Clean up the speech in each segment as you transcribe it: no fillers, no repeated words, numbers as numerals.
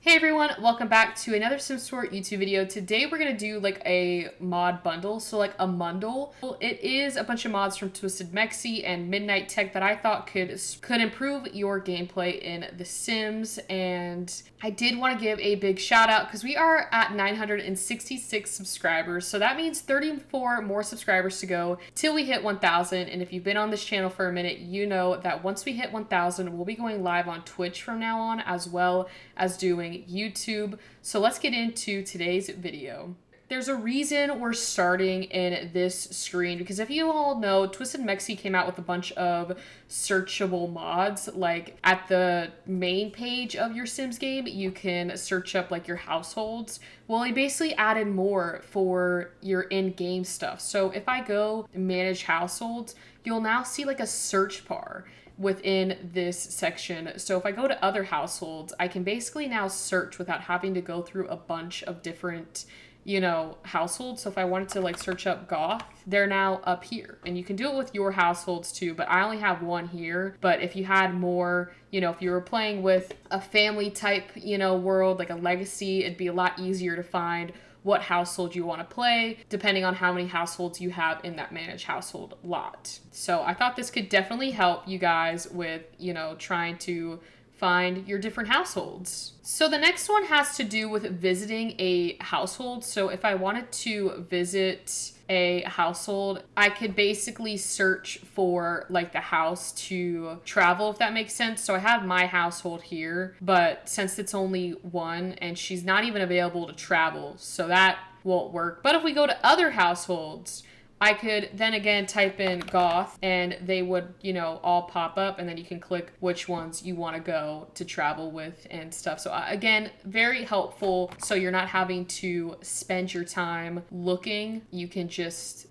Hey everyone, welcome back to another Sims 4 YouTube video. Today we're going to do like a mod bundle, so like a mundle. It is a bunch of mods from Twisted Mexi and Midnight Tech that I thought could improve your gameplay in The Sims, and I did want to give a big shout out because we are at 966 subscribers, so that means 34 more subscribers to go till we hit 1,000, and if you've been on this channel for a minute, you know that once we hit 1,000, we'll be going live on Twitch from now on, as well as doing YouTube. So let's get into today's video. There's a reason we're starting in this screen because if you all know, Twisted Mexi came out with a bunch of searchable mods. Like at the main page of your Sims game, you can search up like your households. Well, he basically added more for your in-game stuff. So if I go manage households, you'll now see like a search bar within this section. So if I go to other households, I can basically now search without having to go through a bunch of different, households. So if I wanted to like search up goth, they're now up here. And you can do it with your households too, but I only have one here. But if you had more, if you were playing with a family type, world, like a legacy, it'd be a lot easier to find what household you want to play, depending on how many households you have in that manage household lot. So I thought this could definitely help you guys with, trying to find your different households. So the next one has to do with visiting a household. So if I wanted to visit a household, I could basically search for like the house to travel, if that makes sense. So I have my household here, but since it's only one and she's not even available to travel, so that won't work. But if we go to other households, I could then again type in goth and they would, all pop up, and then you can click which ones you want to go to travel with and stuff. So again, very helpful. So you're not having to spend your time looking. You can just,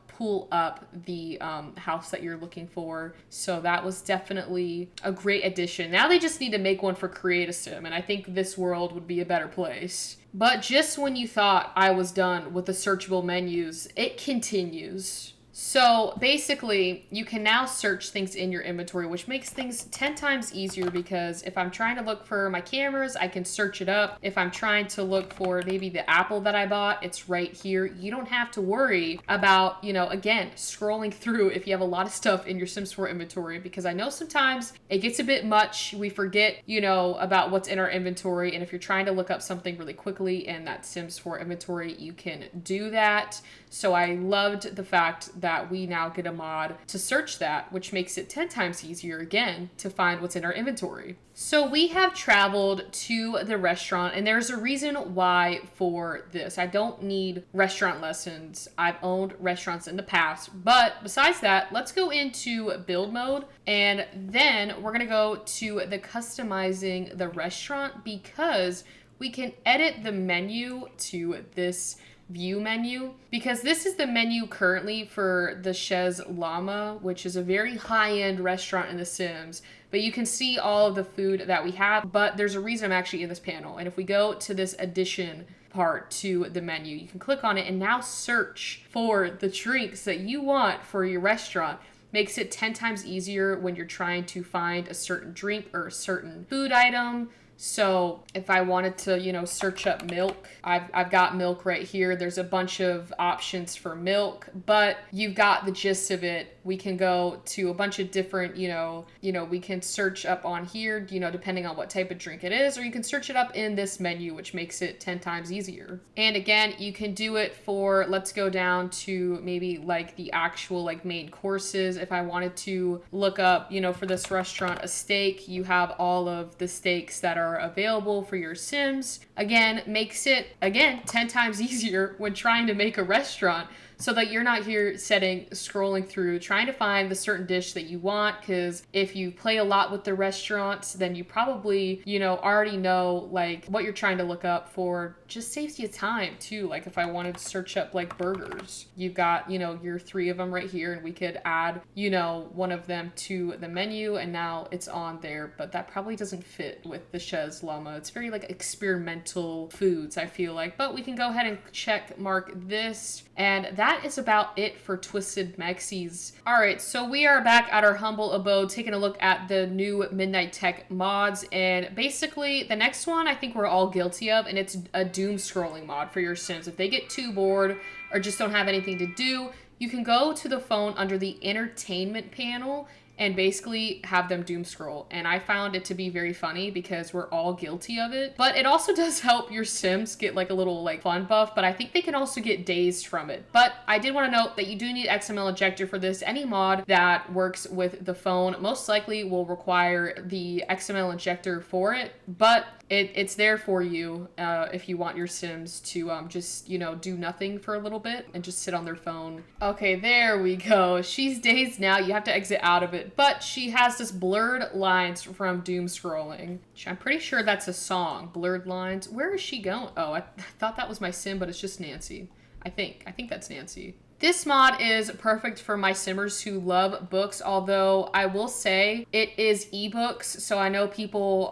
pull up the house that you're looking for. So that was definitely a great addition. Now they just need to make one for Create a Sim, and I think this world would be a better place. But just when you thought I was done with the searchable menus, it continues. So basically, you can now search things in your inventory, which makes things 10 times easier because if I'm trying to look for my cameras, I can search it up. If I'm trying to look for maybe the apple that I bought, it's right here. You don't have to worry about, again, scrolling through if you have a lot of stuff in your Sims 4 inventory, because I know sometimes it gets a bit much. We forget, about what's in our inventory. And if you're trying to look up something really quickly in that Sims 4 inventory, you can do that. So I loved the fact that we now get a mod to search that, which makes it 10 times easier again to find what's in our inventory. So we have traveled to the restaurant, and there's a reason why for this. I don't need restaurant lessons. I've owned restaurants in the past, but besides that, let's go into build mode, and then we're gonna go to the customizing the restaurant because we can edit the menu to this view menu, because this is the menu currently for the Chez Llama, which is a very high-end restaurant in The Sims, but you can see all of the food that we have. But there's a reason I'm actually in this panel, and if we go to this addition part to the menu, you can click on it and now search for the drinks that you want for your restaurant. Makes it 10 times easier when you're trying to find a certain drink or a certain food item. So if I wanted to, search up milk, I've got milk right here. There's a bunch of options for milk, but you've got the gist of it. We can go to a bunch of different, we can search up on here, depending on what type of drink it is, or you can search it up in this menu, which makes it 10 times easier. And again, you can do it for, let's go down to maybe like the actual like main courses. If I wanted to look up, for this restaurant, a steak, you have all of the steaks that are available for your Sims. Again, makes it 10 times easier when trying to make a restaurant, so that you're not here scrolling through trying to find the certain dish that you want. Because if you play a lot with the restaurants, then you probably, already know like what you're trying to look up for. Just saves you time too. Like if I wanted to search up like burgers, you've got, your 3 of them right here, and we could add, one of them to the menu, and now it's on there. But that probably doesn't fit with the Chez Llama. It's very like experimental foods, I feel like. But we can go ahead and check mark this, and that that is about it for Twisted Mexies. All right, so we are back at our humble abode taking a look at the new Midnight Tech mods, and basically the next one I think we're all guilty of, and it's a doom scrolling mod for your Sims. If they get too bored or just don't have anything to do, you can go to the phone under the entertainment panel and basically have them doom scroll. And I found it to be very funny because we're all guilty of it. But it also does help your Sims get like a little like fun buff, but I think they can also get dazed from it. But I did want to note that you do need XML injector for this. Any mod that works with the phone most likely will require the XML injector for it, but it's there for you if you want your Sims to just, you know, do nothing for a little bit and just sit on their phone. Okay, there we go. She's dazed now. You have to exit out of it. But she has this blurred lines from doom scrolling. I'm pretty sure that's a song. Blurred lines. Where is she going? Oh, I thought that was my Sim, but it's just Nancy. I think that's Nancy. This mod is perfect for my Simmers who love books, although I will say it is ebooks, so I know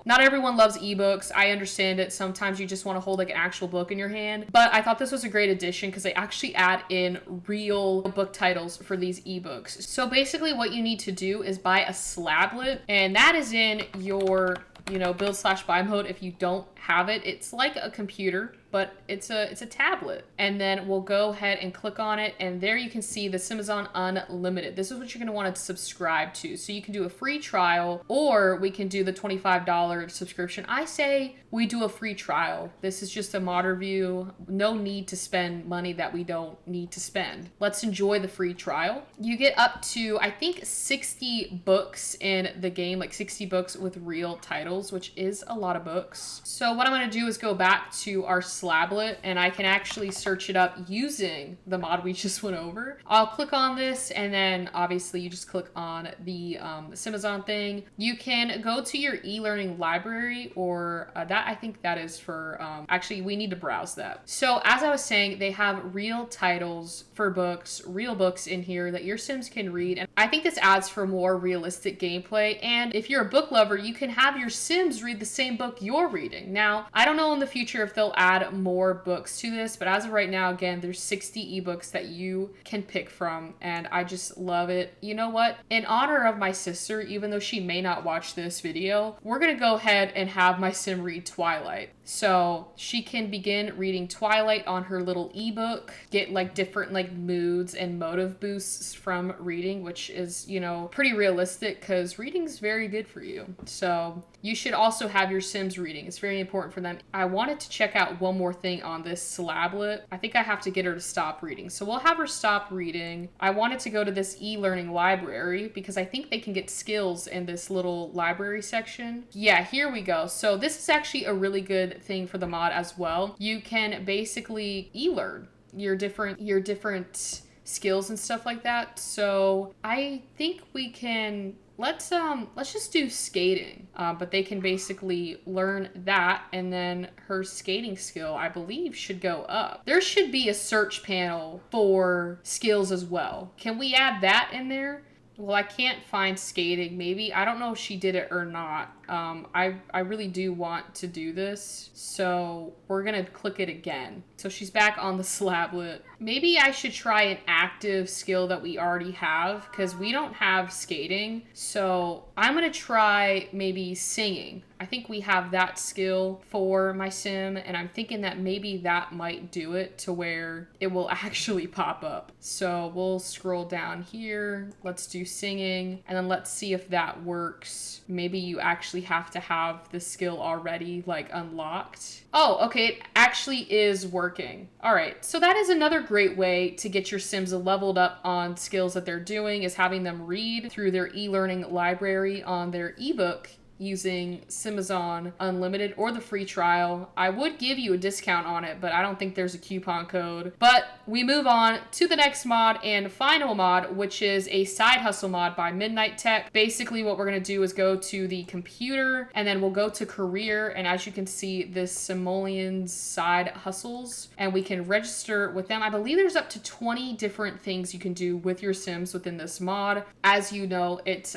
not everyone loves ebooks. I understand it. Sometimes you just want to hold like an actual book in your hand, but I thought this was a great addition because they actually add in real book titles for these ebooks. So basically what you need to do is buy a slablet, and that is in your, you know, build/buy mode. If you don't have it, it's like a computer, but it's a tablet. And then we'll go ahead and click on it, and there you can see the Simazon Unlimited. This is what you're gonna want to subscribe to. So you can do a free trial, or we can do the $25 subscription. I say we do a free trial. This is just a mod review. No need to spend money that we don't need to spend. Let's enjoy the free trial. You get up to, I think, 60 books in the game, like 60 books with real titles, which is a lot of books. So what I'm gonna do is go back to our slablet, and I can actually search it up using the mod we just went over. I'll click on this, and then obviously you just click on the Simazon thing. You can go to your e-learning library, or that I think that is for, actually we need to browse that. So as I was saying, they have real titles for books, real books in here that your Sims can read. And I think this adds for more realistic gameplay. And if you're a book lover, you can have your Sims read the same book you're reading. Now, I don't know in the future if they'll add more books to this, but as of right now, again, there's 60 ebooks that you can pick from, and I just love it. You know what? In honor of my sister, even though she may not watch this video, we're gonna go ahead and have my Sim read Twilight. So she can begin reading Twilight on her little ebook, get like different like moods and motive boosts from reading, which is, you know, pretty realistic because reading's very good for you. So you should also have your Sims reading. It's very important for them. I wanted to check out one more thing on this slablet. I think I have to get her to stop reading. So we'll have her stop reading. I wanted to go to this e-learning library because I think they can get skills in this little library section. Yeah, here we go. So this is actually a really good thing for the mod as well. You can basically e-learn your different skills and stuff like that. So I think we can let's just do skating, but they can basically learn that, and then her skating skill, I believe, should go up. There should be a search panel for skills as well. Can we add that in there? Well, I can't find skating. Maybe, I don't know if she did it or not. I really do want to do this, so we're gonna click it again. So she's back on the slablet. Maybe I should try an active skill that we already have, because we don't have skating. So I'm gonna try maybe singing. I think we have that skill for my Sim, and I'm thinking that maybe that might do it to where it will actually pop up. So we'll scroll down here. Let's do singing, and then let's see if that works. Maybe you actually have to have the skill already like unlocked. Oh, okay, it actually is working. All right, so that is another great way to get your Sims leveled up on skills that they're doing, is having them read through their e-learning library on their ebook using Simazon Unlimited or the free trial. I would give you a discount on it, but I don't think there's a coupon code. But we move on to the next mod and final mod, which is a side hustle mod by Midnight Tech. Basically what we're going to do is go to the computer, and then we'll go to career, and as you can see, this simoleon's side hustles, and we can register with them. I believe there's up to 20 different things you can do with your Sims within this mod. As you know, it's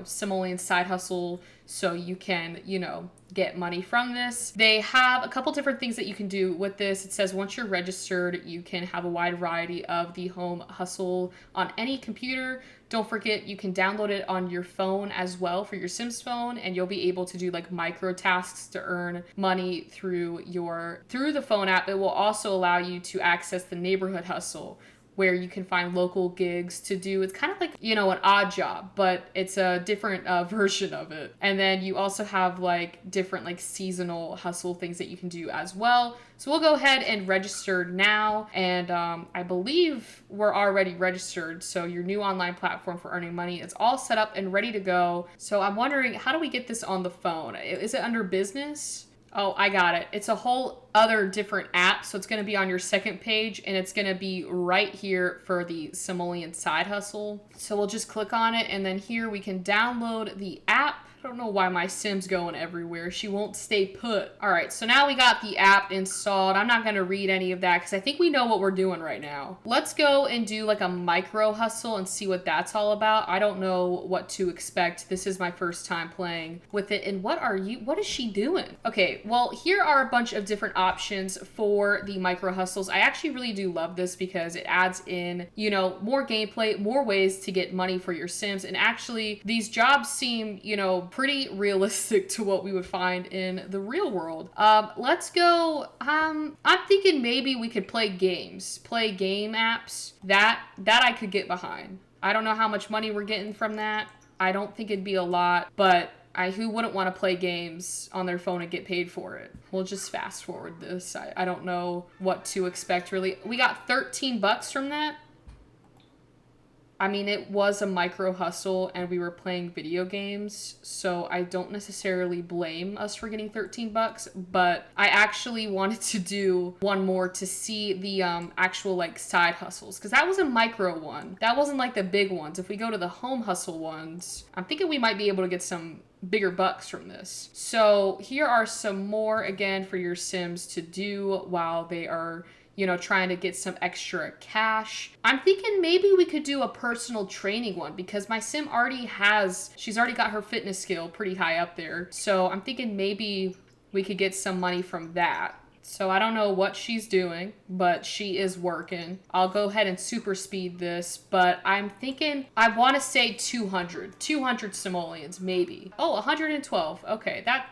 simoleon's side hustle so you can, you know, get money from this. They have a couple different things that you can do with this. It says once you're registered, you can have a wide variety of the home hustle on any computer. Don't forget, you can download it on your phone as well for your Sims phone, and you'll be able to do like micro tasks to earn money through the phone app. It will also allow you to access the neighborhood hustle, where you can find local gigs to do. It's kind of like, you know, an odd job, but it's a different version of it. And then you also have like different like seasonal hustle things that you can do as well. So we'll go ahead and register now. And I believe we're already registered. So your new online platform for earning money, it's all set up and ready to go. So I'm wondering, how do we get this on the phone? Is it under business? Oh, I got it. It's a whole other different app. So it's going to be on your second page, and it's going to be right here for the Simoleon side hustle. So we'll just click on it, and then here we can download the app. I don't know why my Sim's going everywhere. She won't stay put. All right, so now we got the app installed. I'm not going to read any of that because I think we know what we're doing right now. Let's go and do like a micro hustle and see what that's all about. I don't know what to expect. This is my first time playing with it. And what is she doing? Okay, well, here are a bunch of different options for the micro hustles. I actually really do love this because it adds in, you know, more gameplay, more ways to get money for your Sims. And actually, these jobs seem, you know, pretty realistic to what we would find in the real world. Let's go. I'm thinking maybe we could play game apps. That I could get behind. I don't know how much money we're getting from that. I don't think it'd be a lot, but who wouldn't want to play games on their phone and get paid for it? We'll just fast forward this. I don't know what to expect really. We got $13 from that. I mean, it was a micro hustle and we were playing video games, so I don't necessarily blame us for getting $13, but I actually wanted to do one more to see the actual like side hustles, because that was a micro one. That wasn't like the big ones. If we go to the home hustle ones, I'm thinking we might be able to get some bigger bucks from this. So here are some more again for your Sims to do while they are, you know, trying to get some extra cash. I'm thinking maybe we could do a personal training one because my Sim she's already got her fitness skill pretty high up there. So I'm thinking maybe we could get some money from that. So I don't know what she's doing, but she is working. I'll go ahead and super speed this, but I'm thinking, I want to say 200 simoleons, maybe. Oh, 112. Okay, that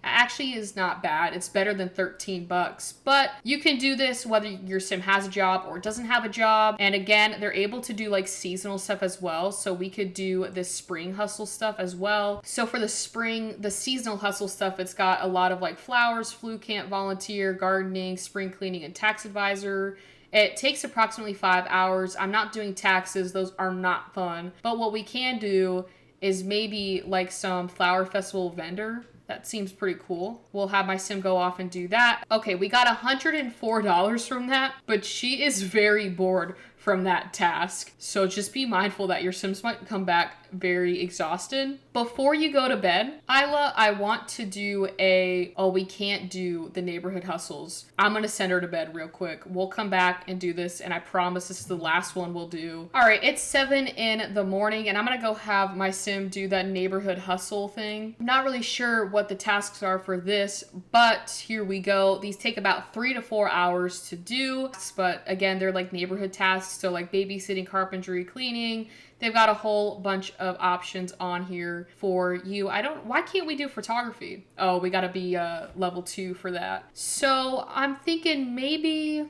actually is not bad. It's better than $13, but you can do this whether your Sim has a job or doesn't have a job. And again, they're able to do like seasonal stuff as well. So we could do this spring hustle stuff as well. So for the seasonal hustle stuff, it's got a lot of like flowers, flu camp, volunteer, gardening, spring cleaning, and tax advisor. It takes approximately 5 hours. I'm not doing taxes. Those are not fun. But what we can do is maybe like some flower festival vendor. That seems pretty cool. We'll have my Sim go off and do that. Okay, we got $104 from that, but she is very bored from that task. So just be mindful that your Sims might come back very exhausted. Before you go to bed, Isla, I want to do we can't do the neighborhood hustles. I'm gonna send her to bed real quick. We'll come back and do this, and I promise this is the last one we'll do. All right, it's 7 in the morning, and I'm gonna go have my Sim do that neighborhood hustle thing. I'm not really sure what the tasks are for this, but here we go. These take about 3 to 4 hours to do, but again, they're like neighborhood tasks, so like babysitting, carpentry, cleaning. They've got a whole bunch of options on here for you. Why can't we do photography? Oh, we gotta be level 2 for that. So I'm thinking maybe,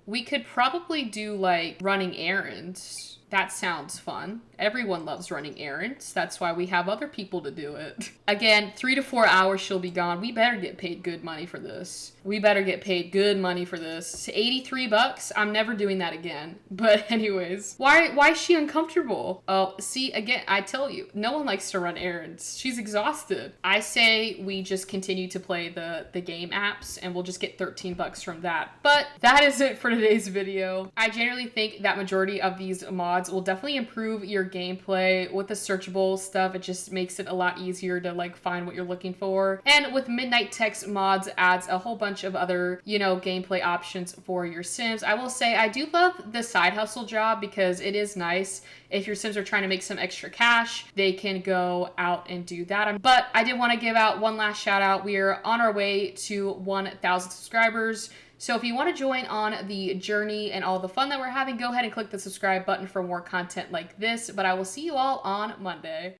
we could probably do like running errands. That sounds fun. Everyone loves running errands. That's why we have other people to do it. Again, 3 to 4 hours she'll be gone. We better get paid good money for this. We better get paid good money for this. $83? I'm never doing that again. But anyways, why is she uncomfortable? Oh, see, again, I tell you, no one likes to run errands. She's exhausted. I say we just continue to play the game apps and we'll just get $13 from that. But that is it for today's video. I generally think that majority of these mods mods will definitely improve your gameplay. With the searchable stuff, it just makes it a lot easier to like find what you're looking for. And with Midnight Tech's mods adds a whole bunch of other, you know, gameplay options for your Sims. I will say I do love the side hustle job because it is nice. If your Sims are trying to make some extra cash, they can go out and do that. But I did want to give out one last shout out. We are on our way to 1,000 subscribers. So if you want to join on the journey and all the fun that we're having, go ahead and click the subscribe button for more content like this. But I will see you all on Monday.